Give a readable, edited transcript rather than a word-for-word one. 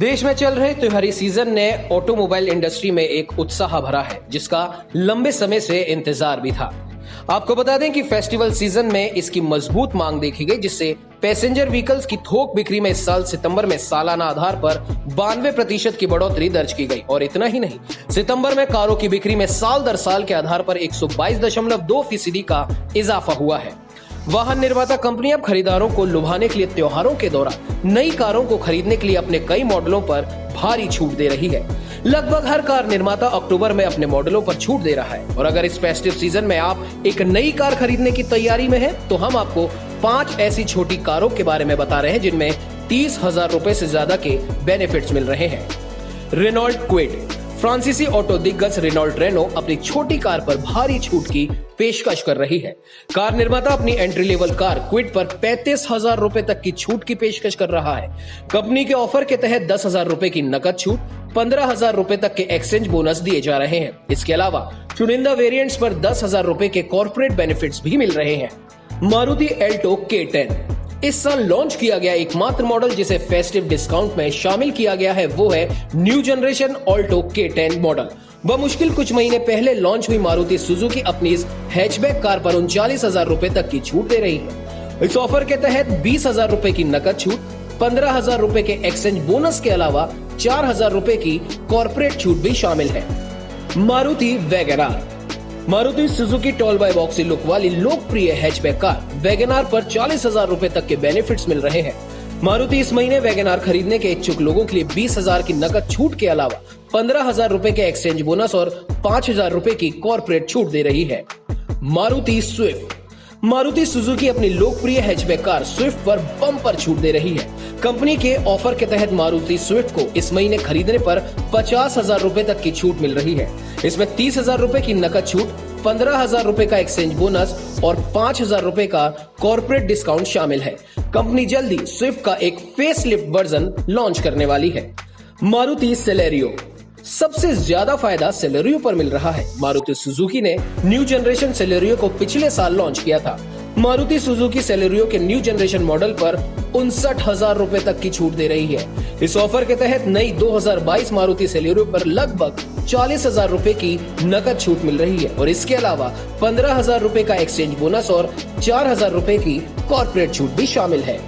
देश में चल रहे त्योहारी सीजन ने ऑटोमोबाइल इंडस्ट्री में एक उत्साह भरा है, जिसका लंबे समय से इंतजार भी था। आपको बता दें कि फेस्टिवल सीजन में इसकी मजबूत मांग देखी गई, जिससे पैसेंजर व्हीकल्स की थोक बिक्री में इस साल सितंबर में सालाना आधार पर 92% की बढ़ोतरी दर्ज की गई। और इतना ही नहीं, सितंबर में कारों की बिक्री में साल दर साल के आधार पर 122.2% का इजाफा हुआ है। वाहन निर्माता कंपनी अब खरीदारों को लुभाने के लिए त्योहारों के दौरान नई कारों को खरीदने के लिए अपने कई मॉडलों पर भारी छूट दे रही है। लगभग हर कार निर्माता अक्टूबर में अपने मॉडलों पर छूट दे रहा है। और अगर इस फेस्टिव सीजन में आप एक नई कार खरीदने की तैयारी में हैं, तो हम आपको 5 ऐसी छोटी कारों के बारे में बता रहे हैं जिनमें 30,000 रुपए से ज्यादा के बेनिफिट्स मिल रहे हैं। Renault Kwid. फ्रांसीसी ऑटो दिग्गज रेनॉल्ट रेनो अपनी छोटी कार पर भारी छूट की पेशकश कर रही है। कार निर्माता अपनी एंट्री लेवल कार क्विड पर 35,000 रुपए तक की छूट की पेशकश कर रहा है। कंपनी के ऑफर के तहत 10,000 रुपए की नकद छूट, 15,000 रुपए तक के एक्सचेंज बोनस दिए जा रहे हैं। इसके अलावा चुनिंदा वेरिएंट्स पर 10,000 रुपए के कॉर्पोरेट बेनिफिट्स भी मिल रहे हैं। मारुति एल्टो K10 इस साल लॉन्च किया गया एकमात्र मॉडल जिसे फेस्टिव डिस्काउंट में शामिल किया गया है, वो है new generation Alto K10 model. बमुश्किल कुछ महीने पहले लॉन्च हुई मारुति सुजुकी अपनी इस हैचबैक कार पर 39,000 रुपए तक की छूट दे रही है। इस ऑफर के तहत 20,000 रुपए की नकद छूट, 15,000 रुपए के एक्सचेंज बोनस के अलावा 4,000 रुपए की कॉर्पोरेट छूट भी शामिल है। Maruti wagon R. Maruti Suzuki tall boy boxy look वाली लोकप्रिय हैचबैक कार वैगन आर पर 40,000 रुपए तक के बेनिफिट्स मिल रहे हैं। मारुति इस महीने वैगन आर खरीदने के इच्छुक लोगों के लिए 20,000 की नकद छूट के अलावा 15,000 रुपए के एक्सचेंज बोनस और 5,000 रुपए की कॉर्पोरेट छूट दे रही है। मारुति स्विफ्ट। मारुति सुजुकी अपनी लोकप्रिय हैचबैक कार स्विफ्ट पर बम्पर छूट दे रही है। कंपनी के ऑफर के तहत मारुति स्विफ्ट को इस महीने खरीदने पर 50,000 रुपए तक की छूट मिल रही है। इसमें 30,000 रुपए की नकद छूट, 15,000 रुपए का एक्सचेंज बोनस और 5,000 रुपए का कॉर्पोरेट डिस्काउंट शामिल है। कंपनी जल्दी स्विफ्ट का एक फेसलिफ्ट वर्जन लॉन्च करने वाली है। मारुति सेलेरियो। सबसे ज्यादा फायदा सेलेरियो पर मिल रहा है। मारुति सुजुकी ने न्यू जनरेशन सेलेरियो को पिछले साल लॉन्च किया था। मारुति सुजुकी सेलेरियो के न्यू जनरेशन मॉडल पर 59,000 रुपए तक की छूट दे रही है। इस ऑफर के तहत नई 2022 मारुति सेलेरियो पर लगभग 40,000 रुपए की नकद छूट मिल रही है। और इसके अलावा 15,000 रुपए का एक्सचेंज बोनस और 4,000 रुपए की कॉर्पोरेट छूट भी शामिल है।